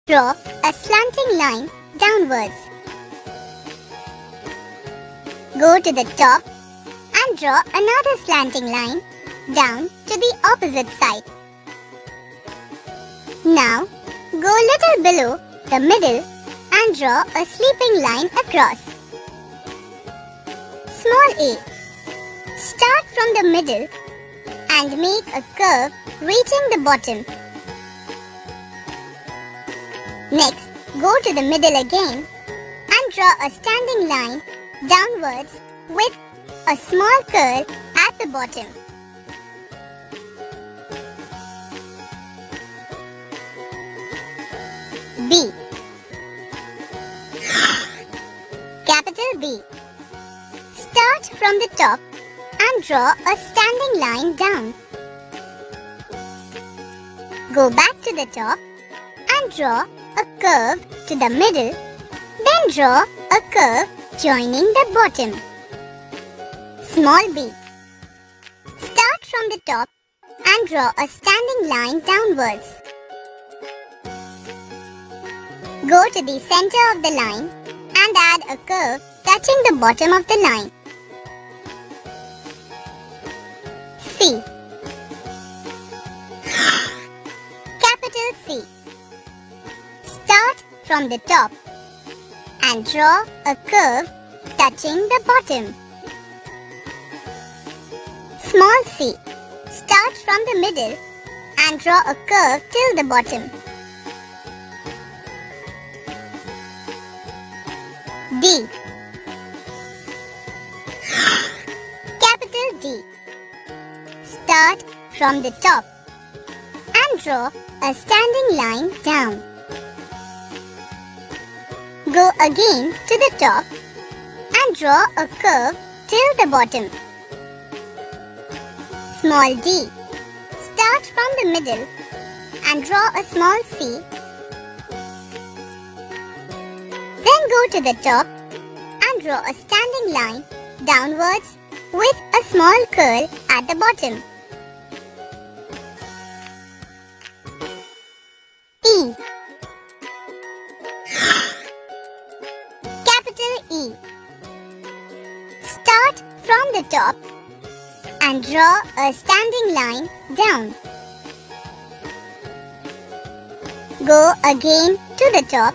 Draw a slanting line downwards. Go to the top and draw another slanting line down to the opposite side. Now, go little below the middle and draw a sleeping line across. Small a. Start from the middle and make a curve reaching the bottom. Next, go to the middle again and draw a standing line downwards with a small curl at the bottom. B. Capital B. Start from the top and draw a standing line down. Go back to the top and draw a curve to the middle, then draw a curve joining the bottom. Small b. Start from the top and draw a standing line downwards. Go to the center of the line and add a curve touching the bottom of the line. C. Capital C. Start from the top and draw a curve touching the bottom. Small c. Start from the middle and draw a curve till the bottom. D. Capital D. Start from the top and draw a standing line down. Go again to the top and draw a curve till the bottom. Small d. Start from the middle and draw a small c. Then go to the top and draw a standing line downwards with a small curl at the bottom. E. Capital E. Start from the top and draw a standing line down. Go again to the top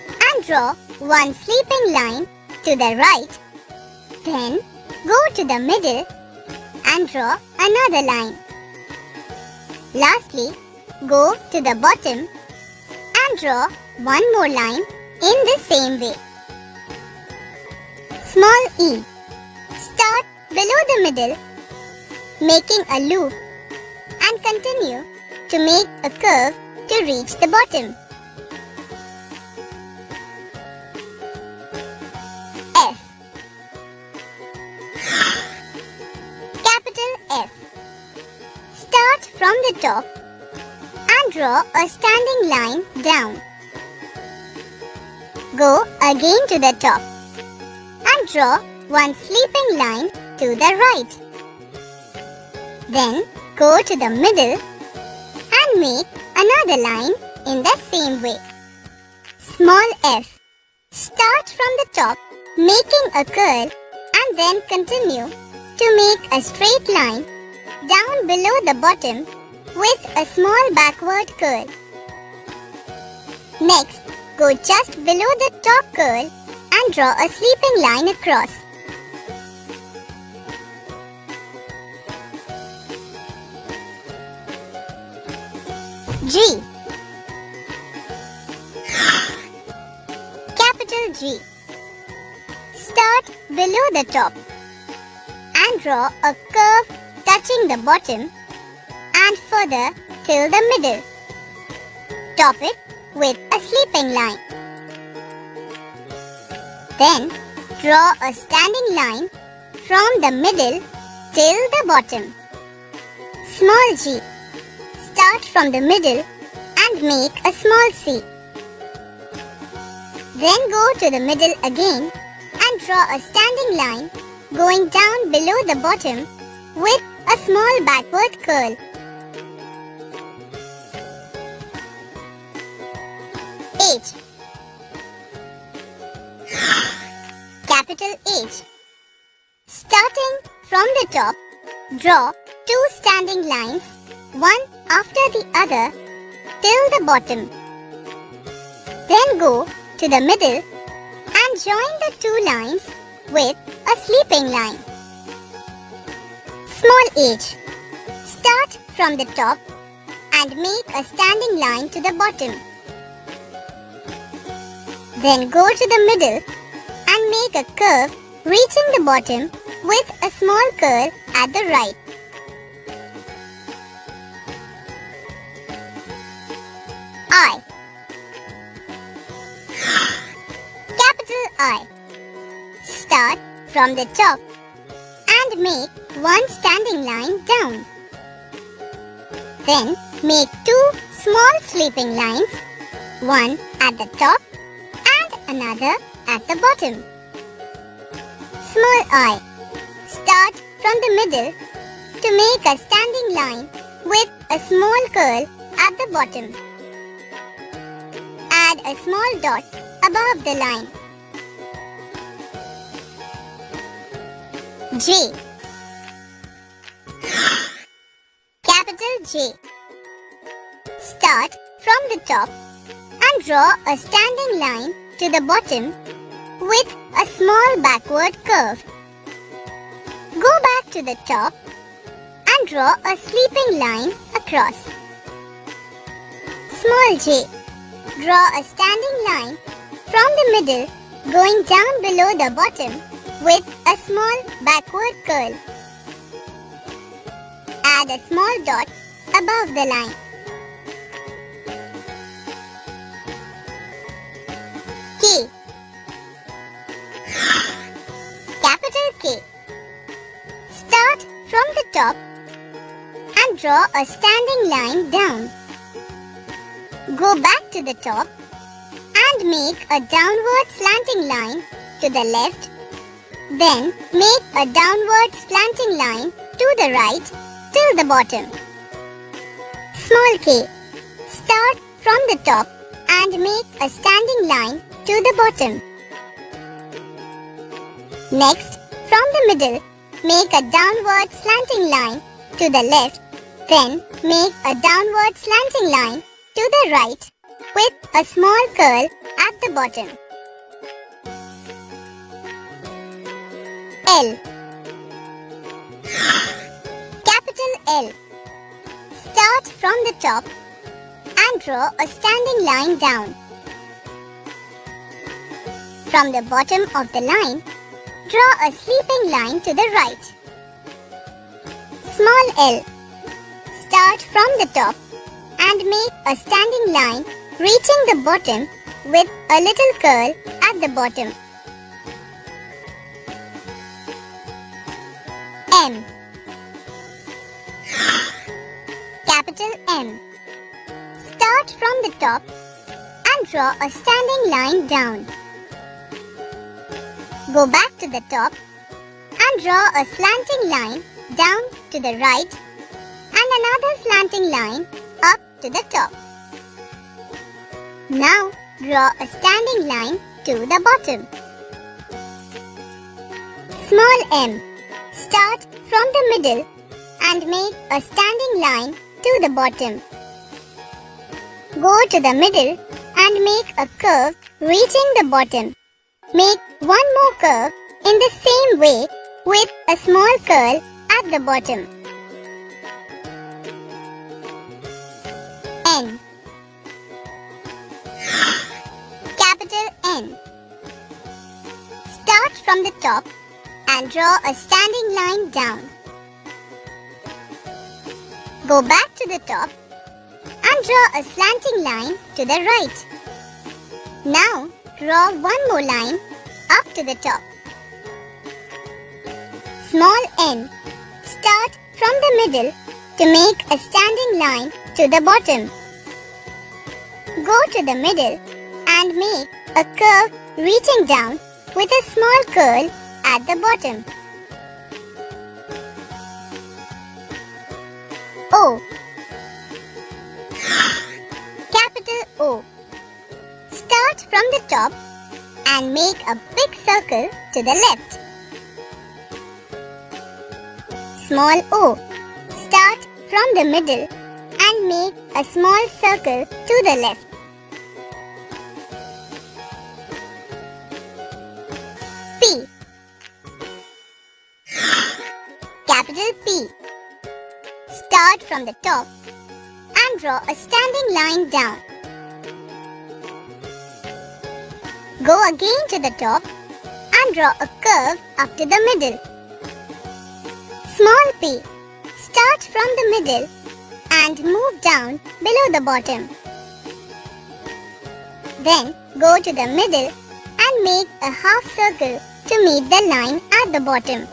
and draw one sleeping line to the right. Then go to the middle and draw another line. Lastly, go to the bottom and draw one more line in the same way. Small e. Start below the middle, making a loop, and continue to make a curve to reach the bottom. F. Capital F. Start from the top and draw a standing line down. Go again to the top and draw one sleeping line to the right. Then go to the middle and make another line in the same way. Small f. Start from the top, making a curl, and then continue to make a straight line down below the bottom with a small backward curl. Next, go just below the top curl and draw a sleeping line across. G. Capital G. Start below the top and draw a curve touching the bottom and further till the middle. Top it with a sleeping line. Then draw a standing line from the middle till the bottom. Small g. Start from the middle and make a small c. Then go to the middle again and draw a standing line going down below the bottom with a small backward curl. H. Capital H. Starting from the top, draw two standing lines, one after the other, till the bottom. Then go to the middle and join the two lines with a sleeping line. Small h. Start from the top and make a standing line to the bottom. Then go to the middle and make a curve reaching the bottom with a small curl at the right. I. Capital I. Start from the top and make one standing line down. Then make two small sleeping lines, one at the top and another at the bottom. Small I. Start from the middle to make a standing line with a small curl at the bottom. Add a small dot above the line. J. Capital J. Start from the top and draw a standing line to the bottom with a small backward curve. Go back to the top and draw a sleeping line across. Small j. Draw a standing line from the middle going down below the bottom with a small backward curl. Add a small dot above the line. K. Capital K. Start from the top and draw a standing line down. Go back to the top and make a downward slanting line to the left. Then make a downward slanting line to the right till the bottom. Small k. Start from the top and make a standing line to the bottom. Next, from the middle, make a downward slanting line to the left. Then make a downward slanting line to the right with a small curl at the bottom. L. Capital L. Start from the top and draw a standing line down. From the bottom of the line, draw a sleeping line to the right. Small l. Start from the top and make a standing line reaching the bottom with a little curl at the bottom. M. Capital M. Start from the top and draw a standing line down. Go back to the top and draw a slanting line down to the right and another slanting line up to the top. Now draw a standing line to the bottom. Small m. Start from the middle and make a standing line to the bottom. Go to the middle and make a curve reaching the bottom. Make one more curve in the same way with a small curl at the bottom. N. Capital N. Start from the top and draw a standing line down. Go back to the top and draw a slanting line to the right. Now draw one more line up to the top. Small n. Start from the middle to make a standing line to the bottom. Go to the middle and make a curve reaching down with a small curl at the bottom. O. Capital O. from the top and make a big circle to the left. Small O. Start from the middle and make a small circle to the left. P. Capital P. Start from the top and draw a standing line down. Go again to the top and draw a curve up to the middle. Small p. Start from the middle and move down below the bottom. Then go to the middle and make a half circle to meet the line at the bottom.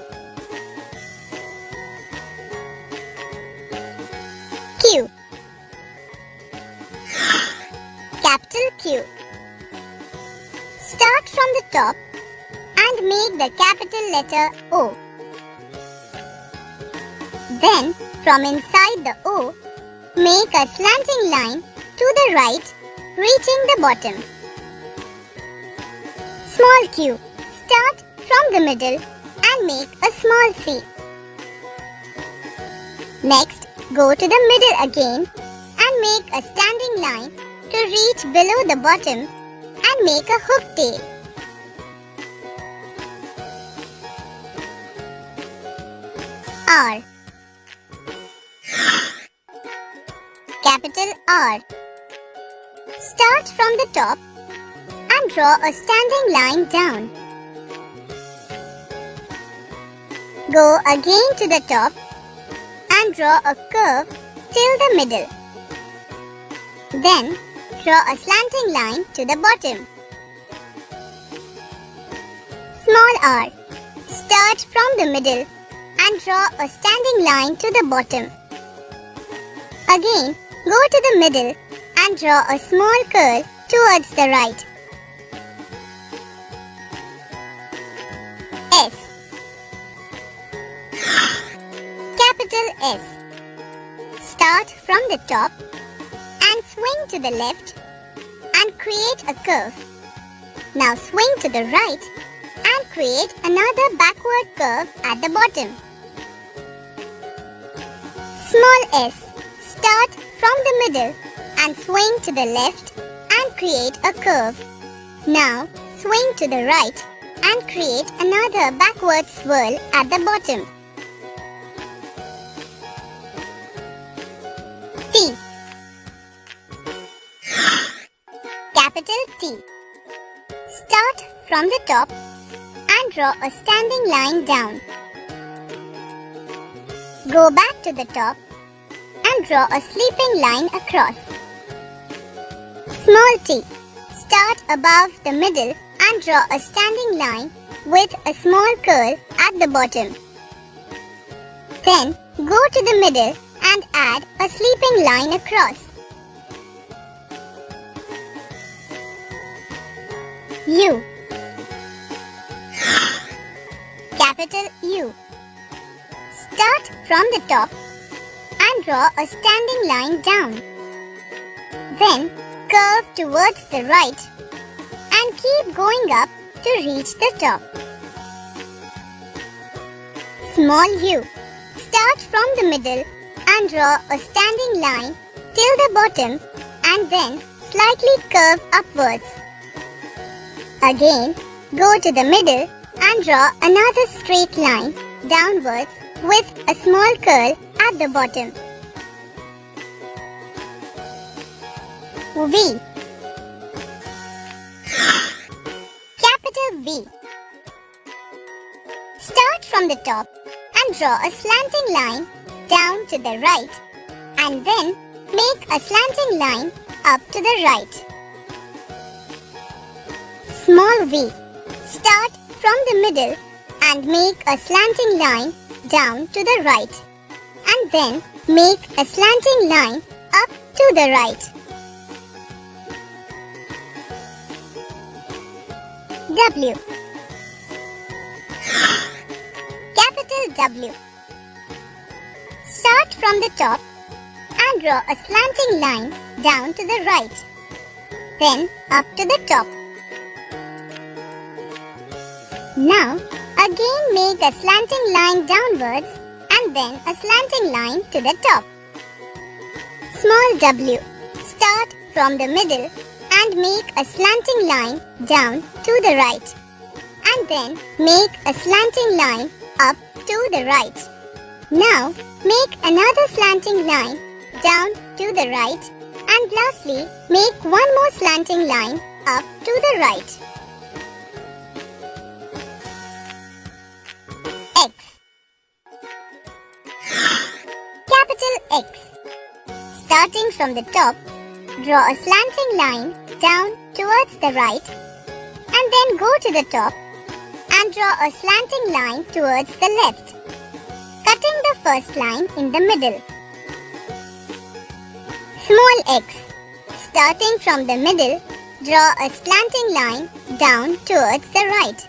Q. Capital Q. Start from the top and make the capital letter O. Then, from inside the O, make a slanting line to the right, reaching the bottom. Small q. Start from the middle and make a small c. Next, go to the middle again and make a standing line to reach below the bottom and make a hook tail. R. Capital R. Start from the top and draw a standing line down. Go again to the top and draw a curve till the middle. Then draw a slanting line to the bottom. Small r. Start from the middle and draw a standing line to the bottom. Again, go to the middle and draw a small curl towards the right. S. Capital S. Start from the top and swing to the left and create a curve. Now swing to the right and create another backward curve at the bottom. Small s. Start from the middle and swing to the left and create a curve. Now swing to the right and create another backward swirl at the bottom. T. Capital T. Start from the top and draw a standing line down. Go back to the top and draw a sleeping line across. Small t. Start above the middle and draw a standing line with a small curl at the bottom. Then go to the middle and add a sleeping line across. U. Capital U. Start from the top and draw a standing line down. Then curve towards the right and keep going up to reach the top. Small u. Start from the middle and draw a standing line till the bottom and then slightly curve upwards. Again, go to the middle and draw another straight line downwards with a small curl at the bottom. V. Capital V. Start from the top and draw a slanting line down to the right and then make a slanting line up to the right. Small v. Start from the middle and make a slanting line down to the right and then make a slanting line up to the right. W. Capital W. Start from the top and draw a slanting line down to the right. Then up to the top Now, again make a slanting line downwards and then a slanting line to the top. Small w. Start from the middle and make a slanting line down to the right. And then make a slanting line up to the right. Now, make another slanting line down to the right. And lastly, make one more slanting line up to the right. X. Capital X. Starting from the top, draw a slanting line down towards the right and then go to the top and draw a slanting line towards the left, cutting the first line in the middle. Small x. Starting from the middle, draw a slanting line down towards the right.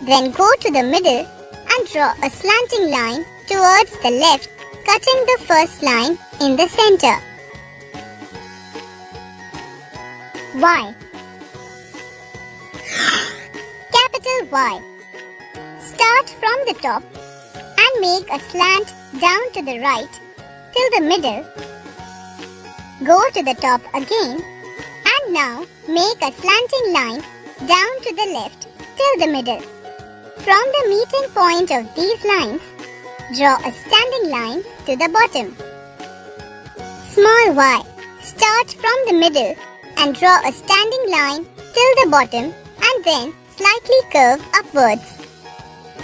Then go to the middle and draw a slanting line towards the left, cutting the first line in the center. Y. Capital Y. Start from the top and make a slant down to the right till the middle. Go to the top again and now make a slanting line down to the left till the middle. From the meeting point of these lines, draw a standing line to the bottom. Small y. Start from the middle and draw a standing line till the bottom and then slightly curve upwards.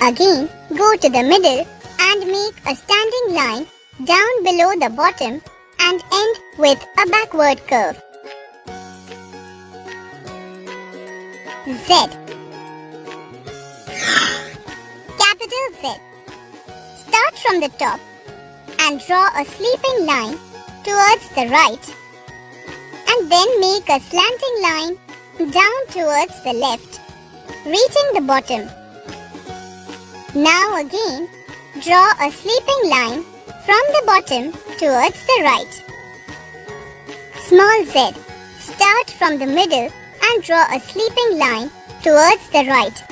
Again, go to the middle and make a standing line down below the bottom and end with a backward curve. Z. Capital Z. Start from the top and draw a sleeping line towards the right and then make a slanting line down towards the left, reaching the bottom. Now again, draw a sleeping line from the bottom towards the right. Small z. Start from the middle and draw a sleeping line towards the right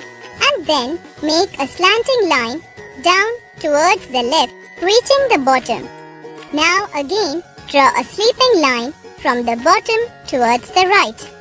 and then make a slanting line down towards the left, reaching the bottom. Now again, draw a sleeping line from the bottom towards the right.